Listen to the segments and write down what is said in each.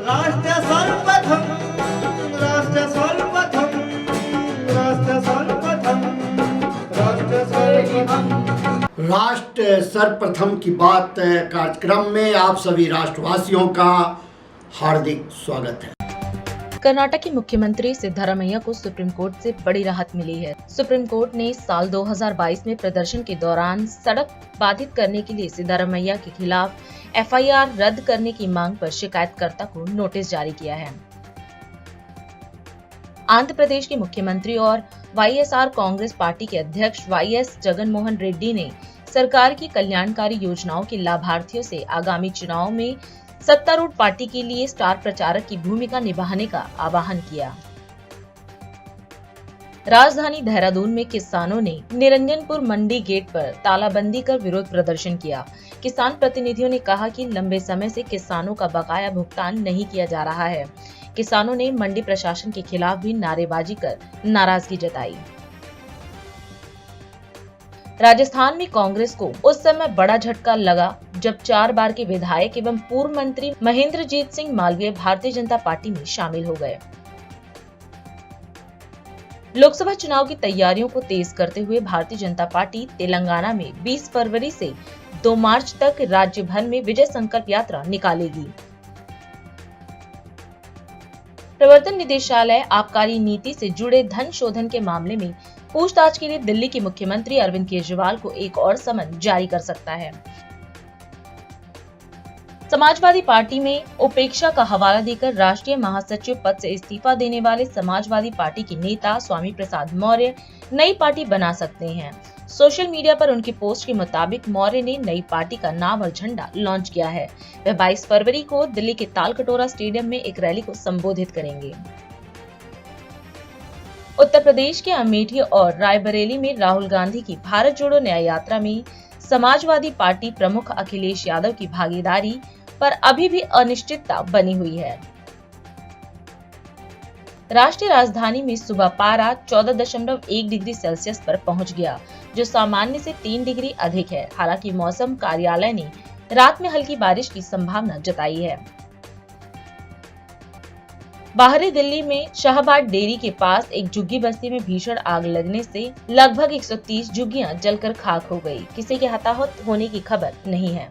राष्ट्र सर्वप्रथम, राष्ट्र सर्वप्रथम, राष्ट्र सर्वप्रथम, राष्ट्र सर्वप्रथम। राष्ट्र सर्वप्रथम की बात कार्यक्रम में आप सभी राष्ट्रवासियों का हार्दिक स्वागत है। कर्नाटक के मुख्यमंत्री सिद्धारमैया को सुप्रीम कोर्ट से बड़ी राहत मिली है। सुप्रीम कोर्ट ने साल 2022 में प्रदर्शन के दौरान सड़क बाधित करने के लिए सिद्धारमैया के खिलाफ एफआईआर रद्द करने की मांग पर शिकायतकर्ता को नोटिस जारी किया है। आंध्र प्रदेश के मुख्यमंत्री और वाईएसआर कांग्रेस पार्टी के अध्यक्ष वाईएस जगनमोहन रेड्डी ने सरकार की कल्याणकारी योजनाओं के लाभार्थियों से आगामी चुनाव में सत्तारूढ़ पार्टी के लिए स्टार प्रचारक की भूमिका निभाने का आह्वान किया। राजधानी देहरादून में किसानों ने निरंजनपुर मंडी गेट पर तालाबंदी कर विरोध प्रदर्शन किया। किसान प्रतिनिधियों ने कहा कि लंबे समय से किसानों का बकाया भुगतान नहीं किया जा रहा है। किसानों ने मंडी प्रशासन के खिलाफ भी नारेबाजी कर नाराजगी जताई। राजस्थान में कांग्रेस को उस समय बड़ा झटका लगा जब 4 बार के विधायक एवं पूर्व मंत्री महेंद्रजीत सिंह मालवीय भारतीय जनता पार्टी में शामिल हो गए। लोकसभा चुनाव की तैयारियों को तेज करते हुए भारतीय जनता पार्टी तेलंगाना में 20 फरवरी से 2 मार्च तक राज्य भर में विजय संकल्प यात्रा निकालेगी। प्रवर्तन निदेशालय आबकारी नीति से जुड़े धन शोधन के मामले में पूछताछ के लिए दिल्ली के मुख्यमंत्री अरविंद केजरीवाल को एक और समन जारी कर सकता है। समाजवादी पार्टी में उपेक्षा का हवाला देकर राष्ट्रीय महासचिव पद से इस्तीफा देने वाले समाजवादी पार्टी के नेता स्वामी प्रसाद मौर्य नई पार्टी बना सकते हैं। सोशल मीडिया पर उनकी पोस्ट के मुताबिक मौर्य ने नई पार्टी का नाम और झंडा लॉन्च किया है। वह 22 फरवरी को दिल्ली के तालकटोरा स्टेडियम में एक रैली को संबोधित करेंगे। उत्तर प्रदेश के अमेठी और रायबरेली में राहुल गांधी की भारत जोड़ो न्याय यात्रा में समाजवादी पार्टी प्रमुख अखिलेश यादव की भागीदारी पर अभी भी अनिश्चितता बनी हुई है। राष्ट्रीय राजधानी में सुबह पारा 14.1 डिग्री सेल्सियस पर पहुंच गया, जो सामान्य से 3 डिग्री अधिक है। हालांकि मौसम कार्यालय ने रात में हल्की बारिश की संभावना जताई है। बाहरी दिल्ली में शाहबाद डेयरी के पास एक झुग्गी बस्ती में भीषण आग लगने से लगभग 130 झुग्गियां जलकर खाक हो गई। किसी के हताहत होने की खबर नहीं है।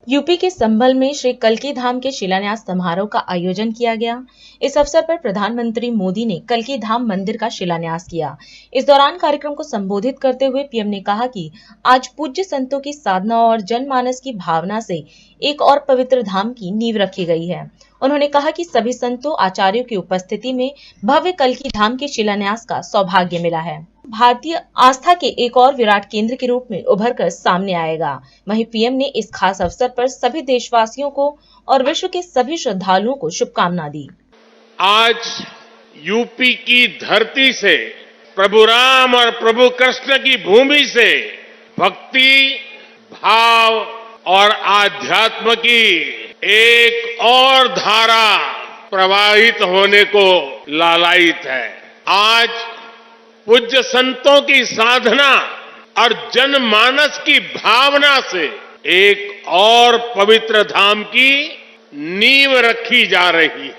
यूपी के संभल में श्री कल्की धाम के शिलान्यास समारोह का आयोजन किया गया। इस अवसर पर प्रधानमंत्री मोदी ने कल्की धाम मंदिर का शिलान्यास किया। इस दौरान कार्यक्रम को संबोधित करते हुए पीएम ने कहा कि आज पूज्य संतों की साधना और जनमानस की भावना से एक और पवित्र धाम की नींव रखी गई है। उन्होंने कहा कि सभी संतों आचार्यों की उपस्थिति में भव्य कल्की धाम के शिलान्यास का सौभाग्य मिला है। भारतीय आस्था के एक और विराट केंद्र के रूप में उभर कर सामने आएगा। वहीं पीएम ने इस खास अवसर पर सभी देशवासियों को और विश्व के सभी श्रद्धालुओं को शुभकामना दी। आज यूपी की धरती से, प्रभु राम और प्रभु कृष्ण की भूमि से भक्ति, भाव और आध्यात्म की एक और धारा प्रवाहित होने को लालायित है। आज पूज्य संतों की साधना और जनमानस की भावना से एक और पवित्र धाम की नींव रखी जा रही है।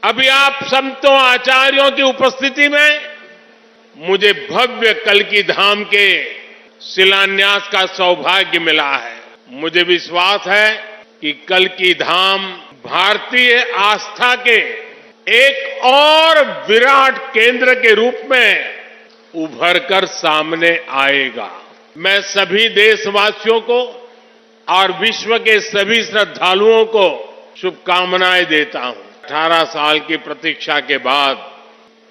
अभी आप संतों आचार्यों की उपस्थिति में मुझे भव्य कल्की धाम के शिलान्यास का सौभाग्य मिला है। मुझे विश्वास है कि कल्की धाम भारतीय आस्था के एक और विराट केंद्र के रूप में उभर कर सामने आएगा। मैं सभी देशवासियों को और विश्व के सभी श्रद्धालुओं को शुभकामनाएं देता हूं। 18 साल की प्रतीक्षा के बाद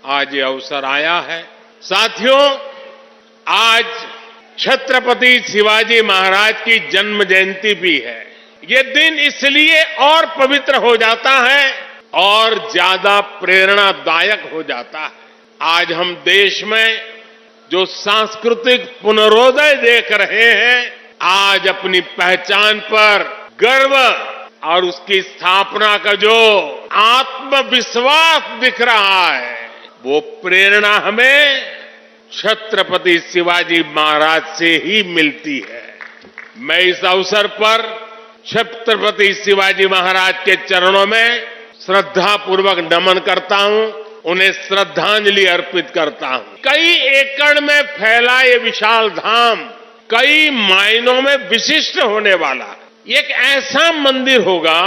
आज ये अवसर आया है। साथियों, आज छत्रपति शिवाजी महाराज की जन्म जयंती भी है। ये दिन इसलिए और पवित्र हो जाता है और ज्यादा प्रेरणादायक हो जाता है। आज हम देश में जो सांस्कृतिक पुनरोदय देख रहे हैं, आज अपनी पहचान पर गर्व और उसकी स्थापना का जो आत्मविश्वास दिख रहा है, वो प्रेरणा हमें छत्रपति शिवाजी महाराज से ही मिलती है। मैं इस अवसर पर छत्रपति शिवाजी महाराज के चरणों में श्रद्धा पूर्वक नमन करता हूं, उन्हें श्रद्धांजलि अर्पित करता हूं। कई एकड़ में फैला ये विशाल धाम कई मायनों में विशिष्ट होने वाला एक ऐसा मंदिर होगा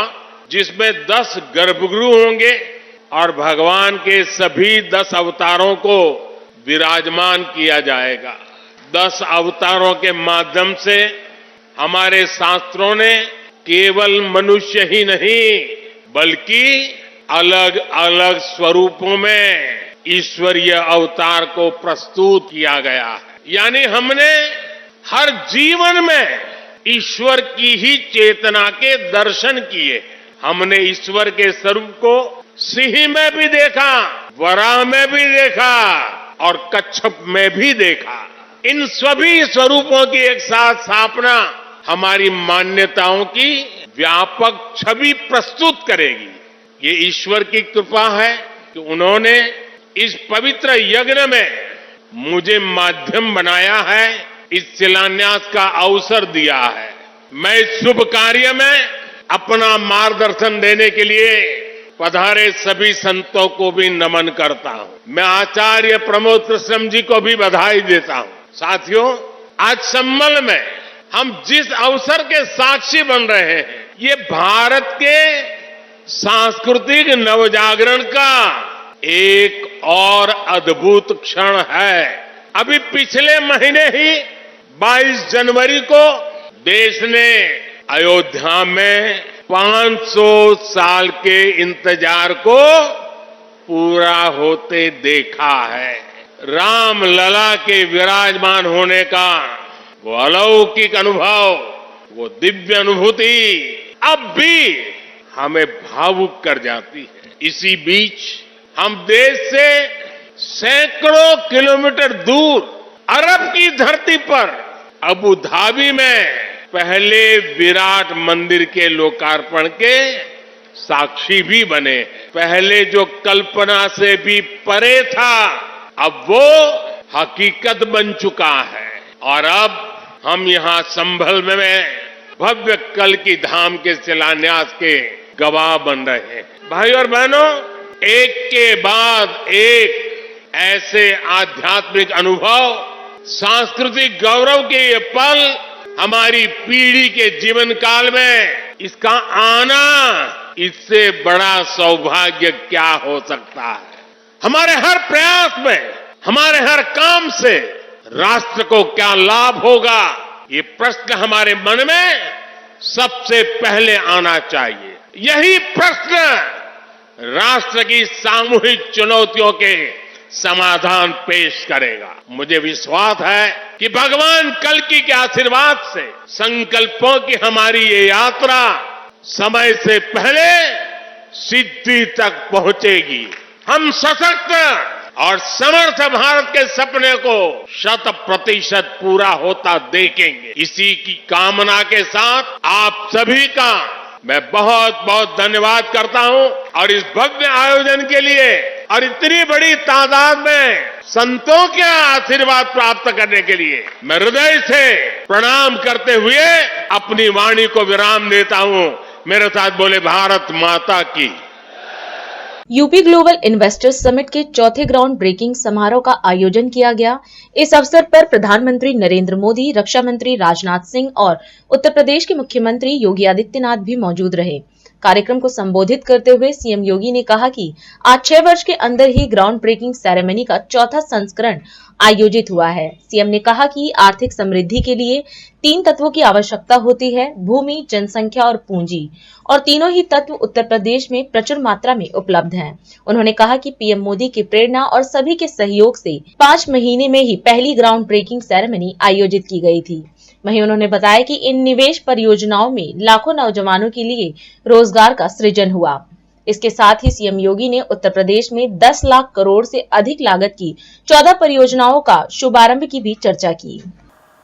जिसमें 10 गर्भगृह होंगे और भगवान के सभी 10 अवतारों को विराजमान किया जाएगा। 10 अवतारों के माध्यम से हमारे शास्त्रों ने केवल मनुष्य ही नहीं बल्कि अलग अलग स्वरूपों में ईश्वरीय अवतार को प्रस्तुत किया गया है। यानी हमने हर जीवन में ईश्वर की ही चेतना के दर्शन किए। हमने ईश्वर के स्वरूप को सिंह में भी देखा, वराह में भी देखा और कच्छप में भी देखा। इन सभी स्वरूपों की एक साथ स्थापना हमारी मान्यताओं की व्यापक छवि प्रस्तुत करेगी। ये ईश्वर की कृपा है कि उन्होंने इस पवित्र यज्ञ में मुझे माध्यम बनाया है, इस शिलान्यास का अवसर दिया है। मैं इस शुभ कार्य में अपना मार्गदर्शन देने के लिए पधारे सभी संतों को भी नमन करता हूं। मैं आचार्य प्रमोद कृष्णम जी को भी बधाई देता हूं। साथियों, आज संबल में हम जिस अवसर के साक्षी बन रहे हैं, ये भारत के सांस्कृतिक नवजागरण का एक और अद्भुत क्षण है। अभी पिछले महीने ही 22 जनवरी को देश ने अयोध्या में 500 साल के इंतजार को पूरा होते देखा है। राम लला के विराजमान होने का वो अलौकिक अनुभव, वो दिव्य अनुभूति अब भी हमें भावुक कर जाती है। इसी बीच हम देश से सैकड़ों किलोमीटर दूर अरब की धरती पर अबू धाबी में पहले विराट मंदिर के लोकार्पण के साक्षी भी बने। पहले जो कल्पना से भी परे था, अब वो हकीकत बन चुका है और अब हम यहाँ संभल में भव्य कल की धाम के शिलान्यास के गवाह बन रहे हैं। भाई और बहनों, एक के बाद एक ऐसे आध्यात्मिक अनुभव, सांस्कृतिक गौरव के ये पल हमारी पीढ़ी के जीवन काल में इसका आना, इससे बड़ा सौभाग्य क्या हो सकता है। हमारे हर प्रयास में, हमारे हर काम से राष्ट्र को क्या लाभ होगा, ये प्रश्न हमारे मन में सबसे पहले आना चाहिए। यही प्रश्न राष्ट्र की सामूहिक चुनौतियों के समाधान पेश करेगा। मुझे विश्वास है कि भगवान कल्कि के आशीर्वाद से संकल्पों की हमारी ये यात्रा समय से पहले सिद्धि तक पहुंचेगी। हम सशक्त और समर्थ भारत के सपने को 100% पूरा होता देखेंगे। इसी की कामना के साथ आप सभी का मैं बहुत बहुत धन्यवाद करता हूं और इस भव्य आयोजन के लिए और इतनी बड़ी तादाद में संतों के आशीर्वाद प्राप्त करने के लिए मैं हृदय से प्रणाम करते हुए अपनी वाणी को विराम देता हूं। मेरे साथ बोले भारत माता की। यूपी ग्लोबल इन्वेस्टर्स समिट के चौथे ग्राउंड ब्रेकिंग समारोह का आयोजन किया गया। इस अवसर पर प्रधानमंत्री नरेंद्र मोदी, रक्षा मंत्री राजनाथ सिंह और उत्तर प्रदेश के मुख्यमंत्री योगी आदित्यनाथ भी मौजूद रहे। कार्यक्रम को संबोधित करते हुए सीएम योगी ने कहा कि आज 6 वर्ष के अंदर ही ग्राउंड ब्रेकिंग सेरेमनी का चौथा संस्करण आयोजित हुआ है। सीएम ने कहा कि आर्थिक समृद्धि के लिए 3 तत्वों की आवश्यकता होती है: भूमि, जनसंख्या और पूंजी, और तीनों ही तत्व उत्तर प्रदेश में प्रचुर मात्रा में उपलब्ध हैं। उन्होंने कहा कि पीएम मोदी की प्रेरणा और सभी के सहयोग से 5 महीने में ही पहली ग्राउंड ब्रेकिंग सेरेमनी आयोजित की गई थी। वहीं उन्होंने बताया कि इन निवेश परियोजनाओं में लाखों नौजवानों के लिए रोजगार का सृजन हुआ। इसके साथ ही सीएम योगी ने उत्तर प्रदेश में 10 लाख करोड़ से अधिक लागत की 14 परियोजनाओं का शुभारंभ की भी चर्चा की।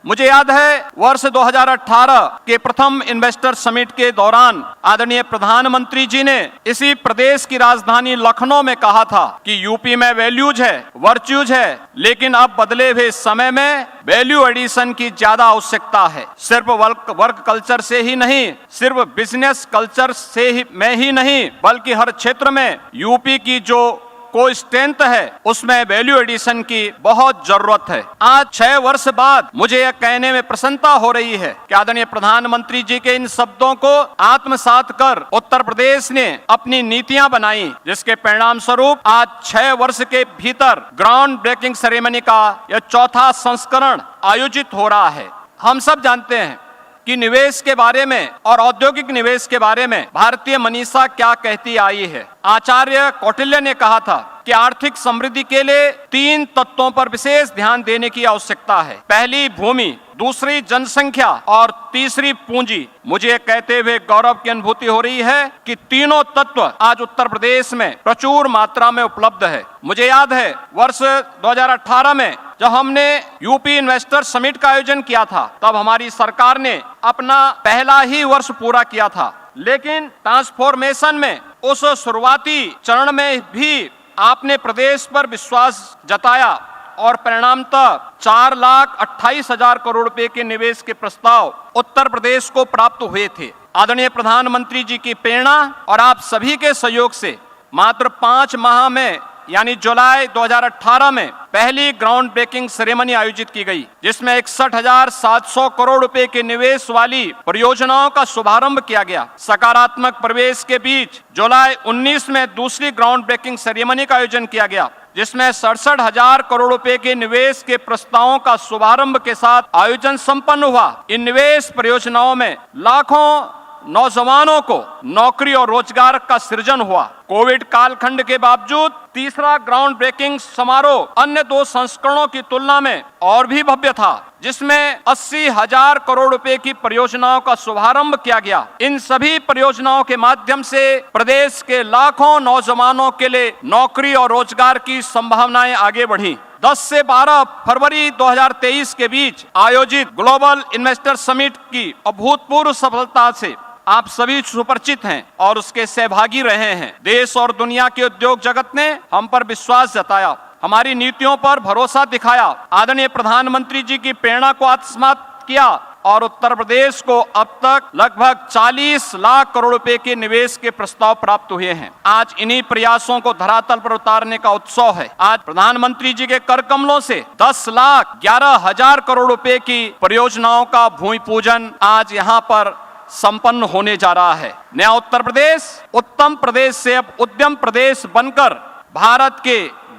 मुझे याद है वर्ष 2018 के प्रथम इन्वेस्टर समिट के दौरान आदरणीय प्रधानमंत्री जी ने इसी प्रदेश की राजधानी लखनऊ में कहा था कि यूपी में वैल्यूज है, वर्च्यूज है, लेकिन अब बदले हुए समय में वैल्यू एडिशन की ज्यादा आवश्यकता है। सिर्फ वर्क कल्चर से ही नहीं, सिर्फ बिजनेस कल्चर से ही नहीं, बल्कि हर क्षेत्र में यूपी की जो कोई स्ट्रेंथ है उसमें वैल्यू एडिशन की बहुत जरूरत है। आज 6 वर्ष बाद मुझे यह कहने में प्रसन्नता हो रही है कि आदरणीय प्रधानमंत्री जी के इन शब्दों को आत्मसात कर उत्तर प्रदेश ने अपनी नीतियां बनाई, जिसके परिणाम स्वरूप आज 6 वर्ष के भीतर ग्राउंड ब्रेकिंग सेरेमनी का यह चौथा संस्करण आयोजित हो रहा है। हम सब जानते हैं कि निवेश के बारे में और औद्योगिक निवेश के बारे में भारतीय मनीषा क्या कहती आई है। आचार्य कौटिल्य ने कहा था कि आर्थिक समृद्धि के लिए 3 तत्वों पर विशेष ध्यान देने की आवश्यकता है। पहली भूमि, दूसरी जनसंख्या और तीसरी पूंजी। मुझे कहते हुए गौरव की अनुभूति हो रही है कि तीनों तत्व आज उत्तर प्रदेश में प्रचुर मात्रा में उपलब्ध है। मुझे याद है वर्ष 2018 में जब हमने यूपी इन्वेस्टर समिट का आयोजन किया था, तब हमारी सरकार ने अपना पहला ही वर्ष पूरा किया था, लेकिन ट्रांसफॉर्मेशन में उस शुरुआती चरण में भी आपने प्रदेश पर विश्वास जताया और परिणामतः 4,28,000 करोड़ रुपए के निवेश के प्रस्ताव उत्तर प्रदेश को प्राप्त हुए थे। आदरणीय प्रधानमंत्री जी की प्रेरणा और आप सभी के सहयोग से मात्र 5 माह में यानी जुलाई 2018 में पहली ग्राउंड ब्रेकिंग सेरेमनी आयोजित की गई, जिसमें 61,700 करोड़ रुपए के निवेश वाली परियोजनाओं का शुभारंभ किया गया। सकारात्मक प्रवेश के बीच जुलाई 19 में दूसरी ग्राउंड ब्रेकिंग सेरेमनी का आयोजन किया गया, जिसमें 67,000 करोड़ रुपए के निवेश के प्रस्तावों का शुभारंभ के साथ आयोजन संपन्न हुआ। इन निवेश परियोजनाओं में लाखों नौजवानों को नौकरी और रोजगार का सृजन हुआ। कोविड कालखंड के बावजूद तीसरा ग्राउंड ब्रेकिंग समारोह अन्य 2 संस्करणों की तुलना में और भी भव्य था, जिसमें 80,000 करोड़ रुपए की परियोजनाओं का शुभारंभ किया गया। इन सभी परियोजनाओं के माध्यम से प्रदेश के लाखों नौजवानों के लिए नौकरी और रोजगार की संभावनाएं आगे बढ़ी। 10 से 12 फरवरी 2023 के बीच आयोजित ग्लोबल इन्वेस्टर समिट की अभूतपूर्व सफलता से आप सभी सुपरिचित हैं और उसके सहभागी रहे हैं। देश और दुनिया के उद्योग जगत ने हम पर विश्वास जताया, हमारी नीतियों पर भरोसा दिखाया, आदरणीय प्रधानमंत्री जी की प्रेरणा को आत्मसात किया और उत्तर प्रदेश को अब तक लगभग 40 लाख करोड़ रुपए के निवेश के प्रस्ताव प्राप्त हुए हैं। आज इन्हीं प्रयासों को धरातल पर उतारने का उत्सव है। आज प्रधानमंत्री जी के कर कमलों से 10,11,000 करोड़ रुपए की परियोजनाओं का भूमि पूजन आज यहाँ पर संपन्न होने जा रहा है। नया उत्तर प्रदेश उत्तम प्रदेश से अब उद्यम प्रदेश बनकर भारत के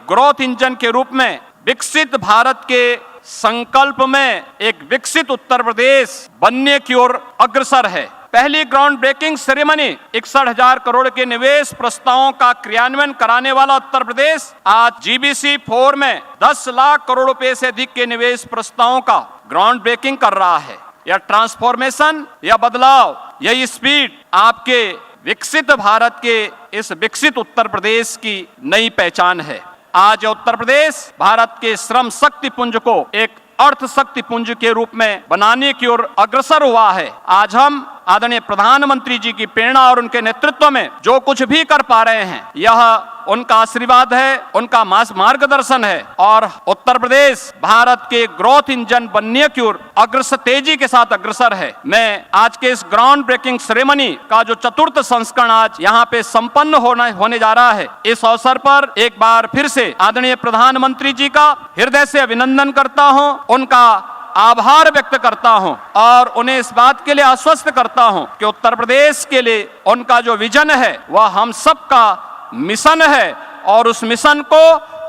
ग्रोथ इंजन के रूप में विकसित भारत के संकल्प में एक विकसित उत्तर प्रदेश बनने की ओर अग्रसर है। पहली ग्राउंड ब्रेकिंग सेरेमनी 61,000 करोड़ के निवेश प्रस्तावों का क्रियान्वयन कराने वाला उत्तर प्रदेश आज GBC 4 में 10 लाख करोड़ रुपए से अधिक के निवेश प्रस्तावों का ग्राउंड ब्रेकिंग कर रहा है। यह ट्रांसफॉर्मेशन, यह बदलाव, यही स्पीड आपके विकसित भारत के इस विकसित उत्तर प्रदेश की नई पहचान है। आज उत्तर प्रदेश भारत के श्रम शक्ति पुंज को एक अर्थ शक्ति पुंज के रूप में बनाने की ओर अग्रसर हुआ है। आज हम आदरणीय प्रधानमंत्री जी की प्रेरणा और उनके नेतृत्व में जो कुछ भी कर पा रहे हैं, यह उनका आशीर्वाद है, उनका मार्गदर्शन है और उत्तर प्रदेश भारत के ग्रोथ इंजन बनने की ओर अग्रसर तेजी के साथ अग्रसर है। मैं आज के इस ग्राउंड ब्रेकिंग सेरेमनी का जो चतुर्थ संस्करण आज यहाँ पे संपन्न होने जा रहा है, इस अवसर पर एक बार फिर से आदरणीय प्रधानमंत्री जी का हृदय से अभिनंदन करता हूँ, उनका आभार व्यक्त करता हूं और उन्हें इस बात के लिए आश्वस्त करता हूं कि उत्तर प्रदेश के लिए उनका जो विजन है वह हम सबका मिशन है और उस मिशन को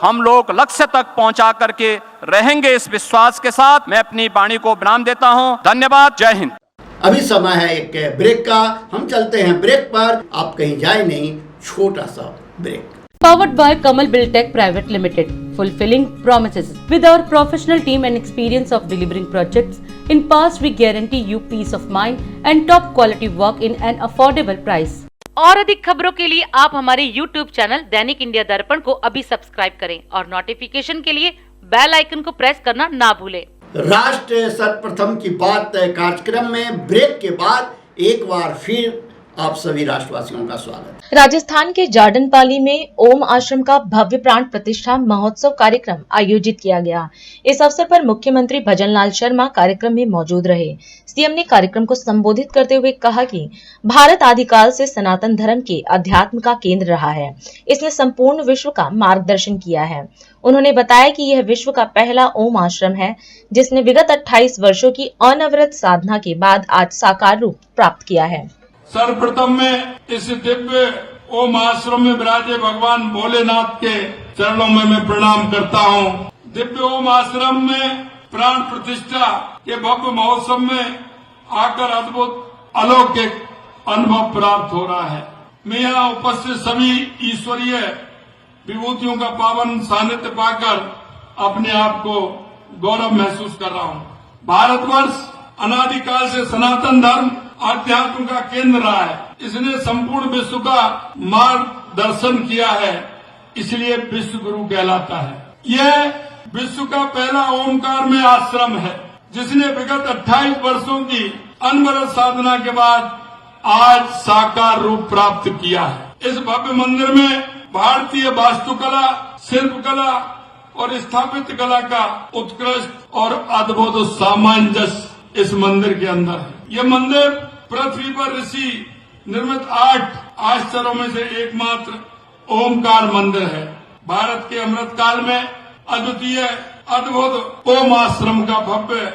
हम लोग लक्ष्य तक पहुंचा करके रहेंगे। इस विश्वास के साथ मैं अपनी वाणी को विराम देता हूं। धन्यवाद। जय हिंद। अभी समय है एक ब्रेक का, हम चलते हैं ब्रेक पर। आप कहीं जाए नहीं, छोटा सा break. Powered by Kamal Buildtech Private Limited, fulfilling promises. With our professional team and experience of delivering projects, in past we guarantee you peace of mind and top quality work in an affordable price. और अधिक खबरों के लिए आप हमारे YouTube channel दैनिक India दर्पण को अभी सब्सक्राइब करें और नोटिफिकेशन के लिए बेल आइकन को प्रेस करना ना भूलें। राष्ट्र सर्वप्रथम की बात कार्यक्रम में ब्रेक के बाद एक बार फिर आप सभी राष्ट्रवासियों का स्वागत। राजस्थान के जार्डनपाली में ओम आश्रम का भव्य प्राण प्रतिष्ठा महोत्सव कार्यक्रम आयोजित किया गया। इस अवसर पर मुख्यमंत्री भजनलाल शर्मा कार्यक्रम में मौजूद रहे। सीएम ने कार्यक्रम को संबोधित करते हुए कहा कि भारत आदिकाल से सनातन धर्म के अध्यात्म का केंद्र रहा है। इसने संपूर्ण विश्व का मार्गदर्शन किया है। उन्होंने बताया कि यह विश्व का पहला ओम आश्रम है, जिसने विगत 28 वर्षों की अनवरत साधना के बाद आज साकार रूप प्राप्त किया है। सर्वप्रथम में इस दिव्य ओम आश्रम में विराजे भगवान भोलेनाथ के चरणों में मैं प्रणाम करता हूँ। दिव्य ओम आश्रम में प्राण प्रतिष्ठा के भव्य महोत्सव में आकर अद्भुत अलौकिक अनुभव प्राप्त हो रहा है। मैं यहाँ उपस्थित सभी ईश्वरीय विभूतियों का पावन सानिध्य पाकर अपने आप को गौरव महसूस कर रहा हूँ। भारतवर्ष अनादिकाल से सनातन धर्म अध्यात्म का केंद्र रहा है। इसने संपूर्ण विश्व का मार्गदर्शन किया है, इसलिए विश्व गुरु कहलाता है। यह विश्व का पहला ओमकार में आश्रम है, जिसने विगत 28 वर्षों की अनवरत साधना के बाद आज साकार रूप प्राप्त किया है। इस भव्य मंदिर में भारतीय वास्तुकला, शिल्पकला और स्थापत्य कला का उत्कृष्ट और अद्भुत सामंजस्य इस मंदिर के अंदर है। यह मंदिर पृथ्वी पर ऋषि निर्मित 8 आश्चर्यों में से एकमात्र ओमकार मंदिर है। भारत के अमृत काल में अद्वितीय अद्भुत ओम आश्रम का भव्य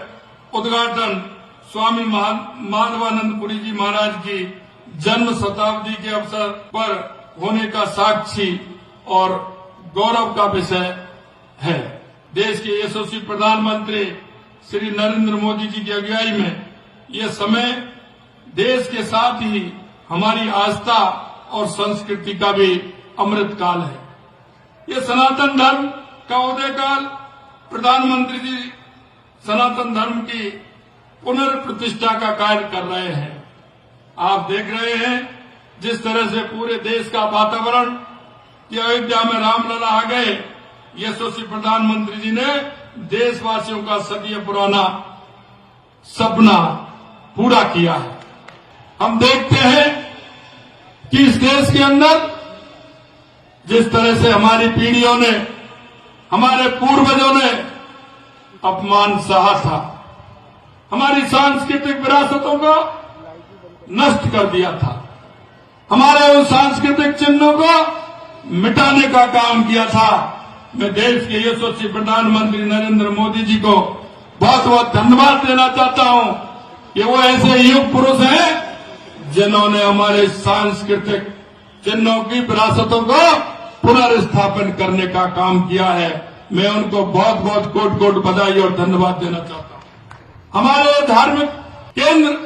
उद्घाटन स्वामी माधवानंदपुरी जी महाराज की जन्म शताब्दी के अवसर पर होने का साक्षी और गौरव का विषय है। देश के यशस्वी प्रधानमंत्री श्री नरेंद्र मोदी जी की अगुवाई में यह समय देश के साथ ही हमारी आस्था और संस्कृति का भी अमृत काल है। ये सनातन धर्म का उदय काल, प्रधानमंत्री जी सनातन धर्म की पुनर्प्रतिष्ठा का कार्य कर रहे हैं। आप देख रहे हैं जिस तरह से पूरे देश का वातावरण कि अयोध्या में रामलला आ गए, यशस्वी प्रधानमंत्री जी ने देशवासियों का सदियों पुराना सपना पूरा किया है। हम देखते हैं कि इस देश के अंदर जिस तरह से हमारी पीढ़ियों ने, हमारे पूर्वजों ने अपमान सहा था, हमारी सांस्कृतिक विरासतों को नष्ट कर दिया था, हमारे उन सांस्कृतिक चिन्हों को मिटाने का काम किया था। मैं देश के यशस्वी प्रधानमंत्री नरेंद्र मोदी जी को बहुत बहुत धन्यवाद देना चाहता हूं कि वो ऐसे युग पुरुष हैं जिन्होंने हमारे सांस्कृतिक चिन्हों की विरासतों को पुनर्स्थापन करने का काम किया है। मैं उनको बहुत बहुत कोट कोट बधाई और धन्यवाद देना चाहता हूं। हमारे धार्मिक केंद्र,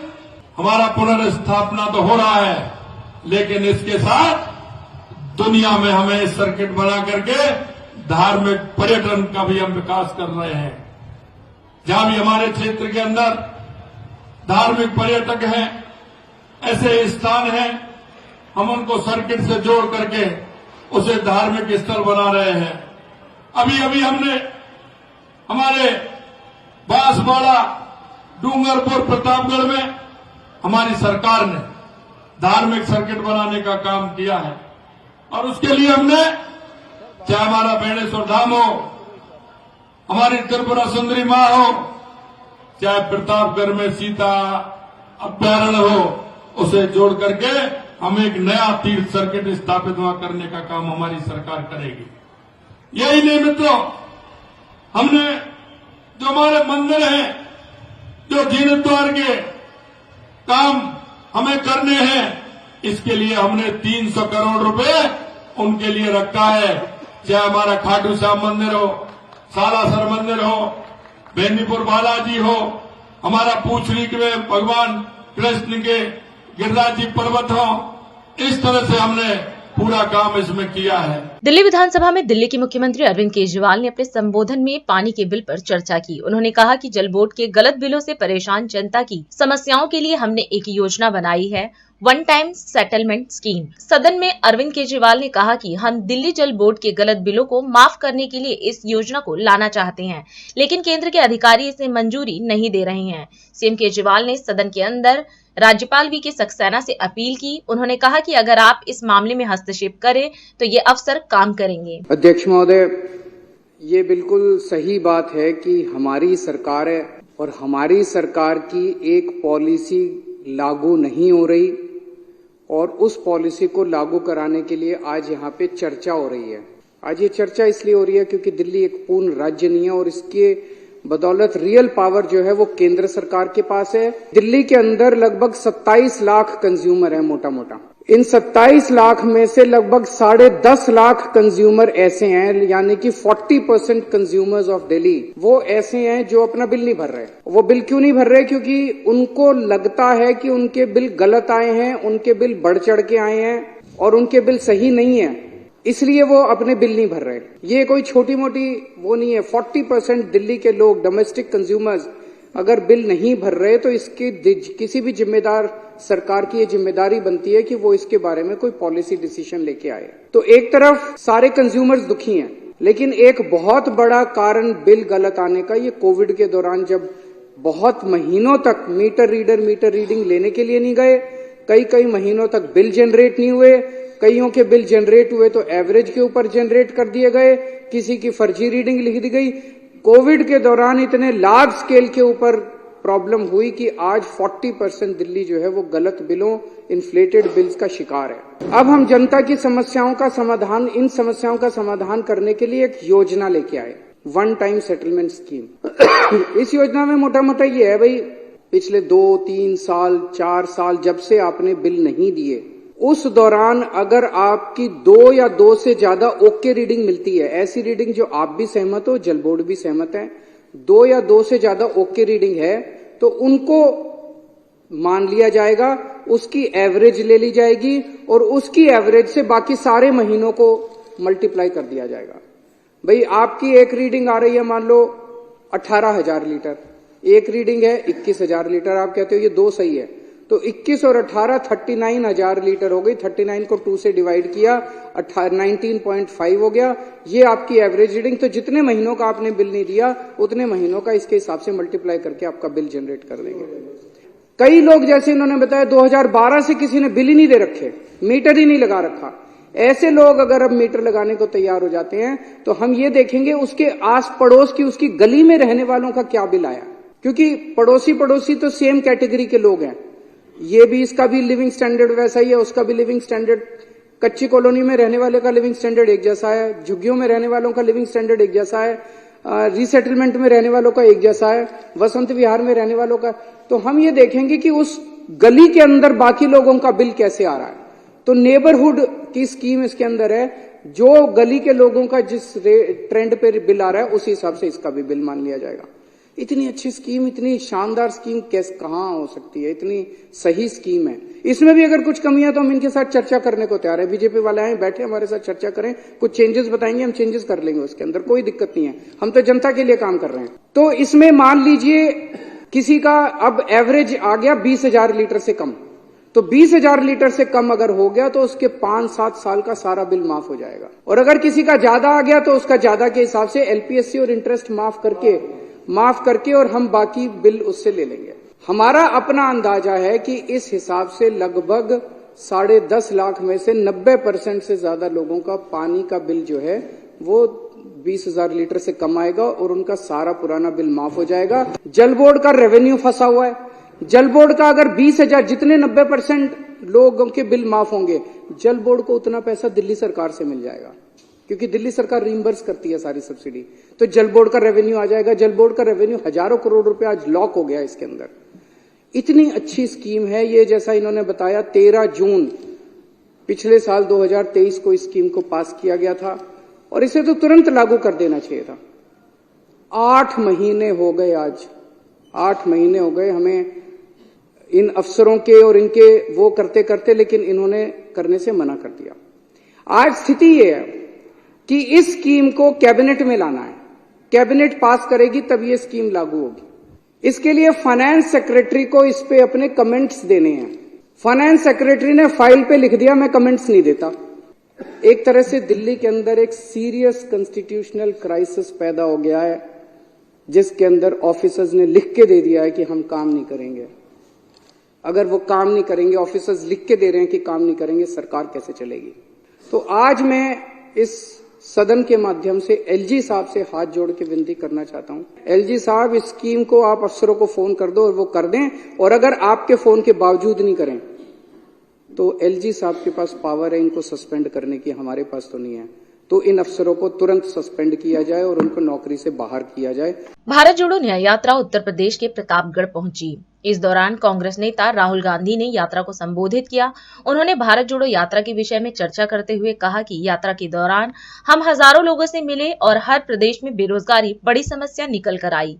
हमारा पुनर्स्थापना तो हो रहा है, लेकिन इसके साथ दुनिया में हमें सर्किट बना करके धार्मिक पर्यटन का भी हम विकास कर रहे हैं। जहां भी हमारे क्षेत्र के अंदर धार्मिक पर्यटक हैं, ऐसे स्थान हैं, हम उनको सर्किट से जोड़ करके उसे धार्मिक स्थल बना रहे हैं। अभी अभी हमने हमारे बांसवाड़ा, डूंगरपुर, प्रतापगढ़ में हमारी सरकार ने धार्मिक सर्किट बनाने का काम किया है और उसके लिए हमने, चाहे हमारा बेणेश्वर धाम हो, हमारी त्रिपुरा सुंदरी मां हो, चाहे प्रतापगढ़ में सीता अभ्यारण्य हो, उसे जोड़ करके हम एक नया तीर्थ सर्किट स्थापित वहां करने का काम हमारी सरकार करेगी। यही नहीं मित्रों, हमने जो हमारे मंदिर हैं, जो जीर्णोद्धार के काम हमें करने हैं, इसके लिए हमने 300 करोड़ रुपए उनके लिए रखा है। चाहे हमारा खाटू श्याम मंदिर हो, सालासर मंदिर हो, बेनीपुर बालाजी हो, हमारा पूछड़ी में भगवान कृष्ण के गिरिराज जी पर्वत हो, इस तरह से हमने पूरा काम इसमें किया है। दिल्ली विधानसभा में दिल्ली के मुख्यमंत्री अरविंद केजरीवाल ने अपने संबोधन में पानी के बिल पर चर्चा की। उन्होंने कहा कि जल बोर्ड के गलत बिलों से परेशान जनता की समस्याओं के लिए हमने एक योजना बनाई है। One time settlement scheme. सदन में अरविंद केजरीवाल ने कहा कि हम दिल्ली जल बोर्ड के गलत बिलों को माफ करने के लिए इस योजना को लाना चाहते हैं, लेकिन केंद्र के अधिकारी इसे मंजूरी नहीं दे रहे हैं। सीएम केजरीवाल ने सदन के अंदर राज्यपाल वी के सक्सेना से अपील की। उन्होंने कहा कि अगर आप इस मामले में हस्तक्षेप करें तो ये अफसर काम करेंगे। अध्यक्ष महोदय, ये बिल्कुल सही बात है कि हमारी सरकार है और हमारी सरकार की एक पॉलिसी लागू नहीं हो रही और उस पॉलिसी को लागू कराने के लिए आज यहाँ पे चर्चा हो रही है। आज ये चर्चा इसलिए हो रही है क्योंकि दिल्ली एक पूर्ण राज्य नहीं है और इसके बदौलत रियल पावर जो है वो केंद्र सरकार के पास है। दिल्ली के अंदर लगभग 27 लाख कंज्यूमर है मोटा मोटा। इन 27 लाख में से लगभग 10.5 लाख कंज्यूमर ऐसे हैं, यानी कि 40% कंज्यूमर्स ऑफ दिल्ली वो ऐसे हैं जो अपना बिल नहीं भर रहे। वो बिल क्यों नहीं भर रहे? क्योंकि उनको लगता है कि उनके बिल गलत आए हैं, उनके बिल बढ़ चढ़ के आए हैं और उनके बिल सही नहीं है, इसलिए वो अपने बिल नहीं भर रहे। ये कोई छोटी मोटी वो नहीं है। 40% दिल्ली के लोग, डोमेस्टिक कंज्यूमर्स, अगर बिल नहीं भर रहे तो इसकी किसी भी जिम्मेदार सरकार की ये जिम्मेदारी बनती है कि वो इसके बारे में कोई पॉलिसी डिसीजन लेके आए। तो एक तरफ सारे कंज्यूमर्स दुखी हैं, लेकिन एक बहुत बड़ा कारण बिल गलत आने का, ये कोविड के दौरान जब बहुत महीनों तक मीटर रीडिंग लेने के लिए नहीं गए, कई महीनों तक बिल जनरेट नहीं हुए, कईयों के बिल जनरेट हुए तो एवरेज के ऊपर जनरेट कर दिए गए, किसी की फर्जी रीडिंग लिख दी गई। कोविड के दौरान इतने लार्ज स्केल के ऊपर प्रॉब्लम हुई कि आज 40% दिल्ली जो है वो गलत बिलों, इन्फ्लेटेड बिल्स का शिकार है। अब हम जनता की समस्याओं का समाधान, इन समस्याओं का समाधान करने के लिए एक योजना लेके आए, वन टाइम सेटलमेंट स्कीम। इस योजना में मोटा मोटा ये है भाई, पिछले 2, 3 साल, 4 साल जब से आपने बिल नहीं दिए, उस दौरान अगर आपकी 2 या 2 से ज्यादा ओके रीडिंग मिलती है, ऐसी रीडिंग जो आप भी सहमत हो, जल बोर्ड भी सहमत है, 2 या 2 से ज्यादा ओके रीडिंग है तो उनको मान लिया जाएगा, उसकी एवरेज ले ली जाएगी और उसकी एवरेज से बाकी सारे महीनों को मल्टीप्लाई कर दिया जाएगा। भाई आपकी एक रीडिंग आ रही है मान लो 18,000 लीटर, एक रीडिंग है 21,000 लीटर, आप कहते हो ये 2 सही है, तो 21 और 18 39,000 लीटर हो गई। 39 को 2 से डिवाइड किया, 19.5 हो गया, ये आपकी एवरेज रीडिंग। तो जितने महीनों का आपने बिल नहीं दिया उतने महीनों का इसके हिसाब से मल्टीप्लाई करके आपका बिल जनरेट कर देंगे। कई लोग, जैसे इन्होंने बताया, 2012 से किसी ने बिल ही नहीं दे रखे, मीटर ही नहीं लगा रखा। ऐसे लोग अगर अब मीटर लगाने को तैयार हो जाते हैं तो हम ये देखेंगे उसके आस पड़ोस की, उसकी गली में रहने वालों का क्या बिल आया, क्योंकि पड़ोसी तो सेम कैटेगरी के लोग हैं। ये भी, इसका भी लिविंग स्टैंडर्ड वैसा ही है, उसका भी लिविंग स्टैंडर्ड, कच्ची कॉलोनी में रहने वाले का लिविंग स्टैंडर्ड एक जैसा है, झुग्गियों में रहने वालों का लिविंग स्टैंडर्ड एक जैसा है, रीसेटलमेंट में रहने वालों का एक जैसा है, वसंत विहार में रहने वालों का। तो हम ये देखेंगे कि उस गली के अंदर बाकी लोगों का बिल कैसे आ रहा है। तो नेबरहुड की स्कीम इसके अंदर है, जो गली के लोगों का जिस ट्रेंड पे बिल आ रहा है उसी हिसाब से इसका भी बिल मान लिया जाएगा। इतनी अच्छी स्कीम, इतनी शानदार स्कीम कहाँ हो सकती है, इतनी सही स्कीम है। इसमें भी अगर कुछ कमियां तो हम इनके साथ चर्चा करने को तैयार है। बीजेपी वाले आए, बैठे हमारे साथ चर्चा करें, कुछ चेंजेस बताएंगे, हम चेंजेस कर लेंगे, उसके अंदर कोई दिक्कत नहीं है। हम तो जनता के लिए काम कर रहे हैं। तो इसमें मान लीजिए किसी का अब एवरेज आ गया 20,000 लीटर से कम, तो 20,000 लीटर से कम अगर हो गया तो उसके 5-7 साल का सारा बिल माफ हो जाएगा। और अगर किसी का ज्यादा आ गया तो उसका ज्यादा के हिसाब से एलपीएससी और इंटरेस्ट माफ करके और हम बाकी बिल उससे ले लेंगे। हमारा अपना अंदाजा है कि इस हिसाब से लगभग 10.5 लाख में से 90% से ज्यादा लोगों का पानी का बिल जो है वो 20,000 लीटर से कम आएगा और उनका सारा पुराना बिल माफ हो जाएगा। जल बोर्ड का रेवेन्यू फंसा हुआ है। जल बोर्ड का अगर 20,000, जितने 90% लोगों के बिल माफ होंगे, जल बोर्ड को उतना पैसा दिल्ली सरकार से मिल जाएगा, क्योंकि दिल्ली सरकार रिइंबर्स करती है सारी सब्सिडी। तो जल बोर्ड का रेवेन्यू आ जाएगा। जल बोर्ड का रेवेन्यू हजारों करोड़ रुपए आज लॉक हो गया इसके अंदर। इतनी अच्छी स्कीम है ये। जैसा इन्होंने बताया, 13 जून पिछले साल 2023 को इस स्कीम को पास किया गया था और इसे तो तुरंत लागू कर देना चाहिए था। 8 महीने हो गए, आज 8 महीने हो गए हमें इन अफसरों के और इनके वो करते करते, लेकिन इन्होंने करने से मना कर दिया। आज स्थिति ये है कि इस स्कीम को कैबिनेट में लाना है, कैबिनेट पास करेगी तब ये स्कीम लागू होगी। इसके लिए फाइनेंस सेक्रेटरी को इस पे अपने कमेंट्स देने हैं। फाइनेंस सेक्रेटरी ने फाइल पे लिख दिया, मैं कमेंट्स नहीं देता। एक तरह से दिल्ली के अंदर एक सीरियस कॉन्स्टिट्यूशनल क्राइसिस पैदा हो गया है, जिसके अंदर ऑफिसर्स ने लिख के दे दिया है कि हम काम नहीं करेंगे। अगर वो काम नहीं करेंगे, ऑफिसर्स लिख के दे रहे हैं कि काम नहीं करेंगे, सरकार कैसे चलेगी? तो आज मैं इस सदन के माध्यम से एलजी साहब से हाथ जोड़ के विनती करना चाहता हूं, एलजी साहब इस स्कीम को आप अफसरों को फोन कर दो और वो कर दें, और अगर आपके फोन के बावजूद नहीं करें तो एलजी साहब के पास पावर है इनको सस्पेंड करने की, हमारे पास तो नहीं है। तो इन अफसरों को तुरंत सस्पेंड किया जाए और उनको नौकरी से बाहर किया जाए। भारत जोड़ो न्याय यात्रा उत्तर प्रदेश के प्रतापगढ़ पहुंची। इस दौरान कांग्रेस नेता राहुल गांधी ने यात्रा को संबोधित किया। उन्होंने भारत जोड़ो यात्रा के विषय में चर्चा करते हुए कहा कि यात्रा के दौरान हम हजारों लोगों से मिले और हर प्रदेश में बेरोजगारी बड़ी समस्या निकल कर आई।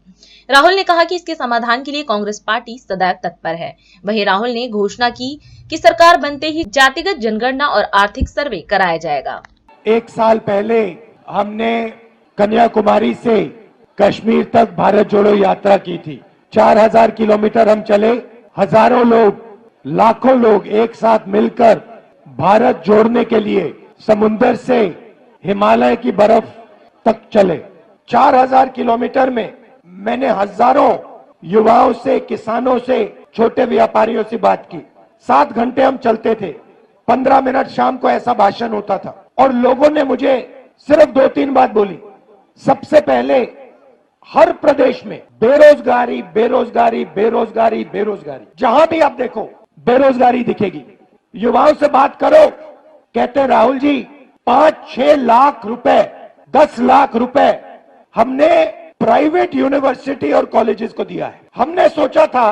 राहुल ने कहा कि इसके समाधान के लिए कांग्रेस पार्टी सदैव तत्पर है। वहीं राहुल ने घोषणा की कि सरकार बनते ही जातिगत जनगणना और आर्थिक सर्वे कराया जाएगा। 1 साल पहले हमने कन्याकुमारी से कश्मीर तक भारत जोड़ो यात्रा की थी। 4000 किलोमीटर हम चले, हजारों लोग, लाखों लोग एक साथ मिलकर भारत जोड़ने के लिए समुद्र से हिमालय की बर्फ तक चले। 4000 किलोमीटर में मैंने हजारों युवाओं से, किसानों से, छोटे व्यापारियों से बात की। 7 घंटे हम चलते थे, 15 मिनट शाम को ऐसा भाषण होता था और लोगों ने मुझे सिर्फ 2-3 बात बोली। सबसे पहले हर प्रदेश में बेरोजगारी, बेरोजगारी, बेरोजगारी, बेरोजगारी, जहां भी आप देखो बेरोजगारी दिखेगी। युवाओं से बात करो, कहते हैं राहुल जी 5-6 लाख रुपए, 10 लाख रुपए हमने प्राइवेट यूनिवर्सिटी और कॉलेजेस को दिया है। हमने सोचा था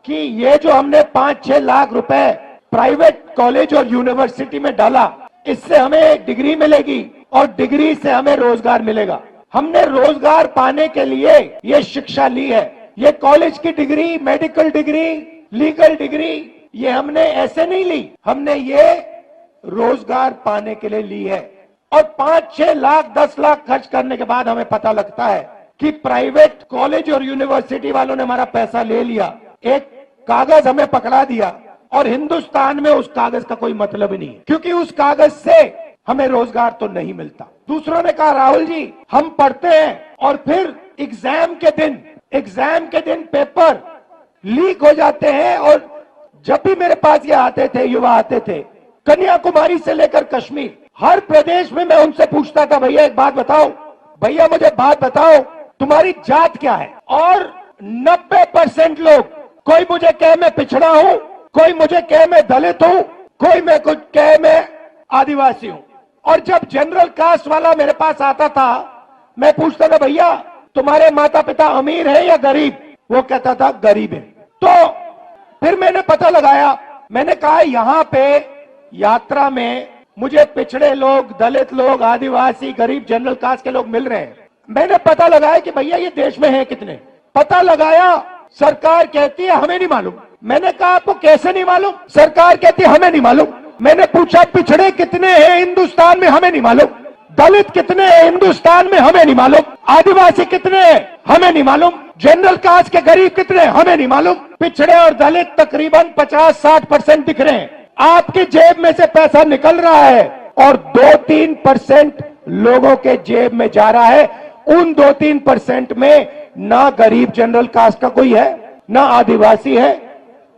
कि ये जो हमने 5-6 लाख रुपए प्राइवेट कॉलेज और यूनिवर्सिटी में डाला, इससे हमें एक डिग्री मिलेगी और डिग्री से हमें रोजगार मिलेगा। हमने रोजगार पाने के लिए ये शिक्षा ली है। ये कॉलेज की degree, medical degree, legal degree, ये हमने ऐसे नहीं ली, हमने ये रोजगार पाने के लिए ली है। और 5-6 लाख, 10 लाख खर्च करने के बाद हमें पता लगता है कि प्राइवेट कॉलेज और यूनिवर्सिटी वालों ने हमारा पैसा ले लिया, एक कागज हमें पकड़ा दिया और हिंदुस्तान में उस कागज का कोई मतलब ही नहीं है, क्योंकि उस कागज से हमें रोजगार तो नहीं मिलता। दूसरों ने कहा राहुल जी हम पढ़ते हैं और फिर एग्जाम के दिन पेपर लीक हो जाते हैं। और जब भी मेरे पास ये आते थे, युवा आते थे, कन्याकुमारी से लेकर कश्मीर, हर प्रदेश में मैं उनसे पूछता था भैया एक बात बताओ, भैया मुझे बात बताओ तुम्हारी जात क्या है? और 90% लोग, कोई मुझे कहे मैं पिछड़ा हूं, कोई मुझे कहे मैं दलित हूं, कोई मैं कुछ कहे मैं आदिवासी हूं। और जब जनरल कास्ट वाला मेरे पास आता था, मैं पूछता था भैया तुम्हारे माता पिता अमीर है या गरीब? वो कहता था गरीब है। तो फिर मैंने पता लगाया, मैंने कहा यहां पे यात्रा में मुझे पिछड़े लोग, दलित लोग, आदिवासी, गरीब, जनरल कास्ट के लोग मिल रहे हैं। मैंने पता लगाया कि भैया ये देश में है कितने। पता लगाया, सरकार कहती है हमें नहीं मालूम। मैंने कहा आपको कैसे नहीं मालूम? सरकार कहती है हमें नहीं मालूम। मैंने पूछा पिछड़े कितने हैं हिंदुस्तान में? हमें नहीं मालूम। दलित कितने हैं हिंदुस्तान में? हमें नहीं मालूम। आदिवासी कितने हैं? हमें नहीं मालूम। जनरल कास्ट के गरीब कितने हैं? हमें नहीं मालूम। पिछड़े और दलित तकरीबन 50-60% दिख रहे हैं। आपकी जेब में से पैसा निकल रहा है और 2-3% लोगों के जेब में जा रहा है। उन 2-3% में ना गरीब जनरल कास्ट का कोई है, ना आदिवासी है,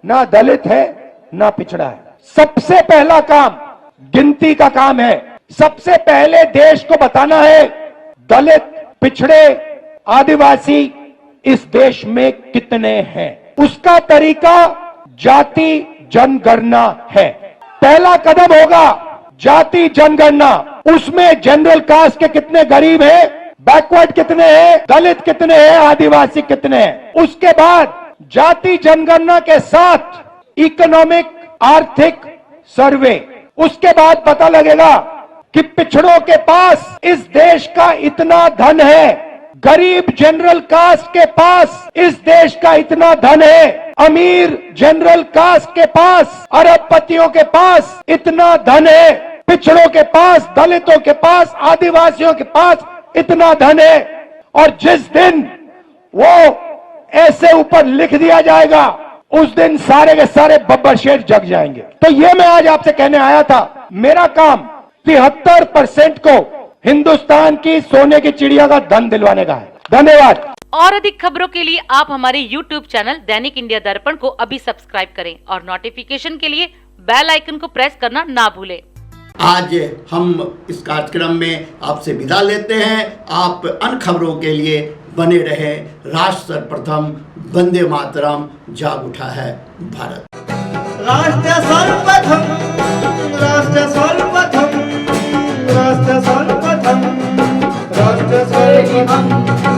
ना दलित है, ना पिछड़ा है। सबसे पहला काम गिनती का काम है। सबसे पहले देश को बताना है दलित, पिछड़े, आदिवासी इस देश में कितने हैं। उसका तरीका जाति जनगणना है। पहला कदम होगा जाति जनगणना। उसमें जनरल कास्ट के कितने गरीब हैं, बैकवर्ड कितने हैं, दलित कितने हैं, आदिवासी कितने हैं। उसके बाद जाति जनगणना के साथ इकोनॉमिक, आर्थिक सर्वे। उसके बाद पता लगेगा कि पिछड़ों के पास इस देश का इतना धन है, गरीब जनरल कास्ट के पास इस देश का इतना धन है, अमीर जनरल कास्ट के पास, अरबपतियों के पास इतना धन है, पिछड़ों के पास, दलितों के पास, आदिवासियों के पास इतना धन है। और जिस दिन वो ऐसे ऊपर लिख दिया जाएगा उस दिन सारे के सारे बब्बर शेर जग जाएंगे। तो ये मैं आज आपसे कहने आया था, मेरा काम 73% को हिंदुस्तान की सोने की चिड़िया का धन दिलवाने का है। धन्यवाद। और अधिक खबरों के लिए आप हमारे YouTube चैनल दैनिक इंडिया दर्पण को अभी सब्सक्राइब करें और नोटिफिकेशन के लिए बेल आइकन को प्रेस करना ना भूलें। आज हम इस कार्यक्रम में आपसे विदा लेते हैं। आप अन्य खबरों के लिए बने रहे। राष्ट्र सर्वप्रथम, वंदे मातरम, जाग उठा है भारत। राष्ट्र सर्वप्रथम, राष्ट्र सर्वप्रथम, राष्ट्र सर्वप्रथम, राष्ट्र सर्वप्रथम।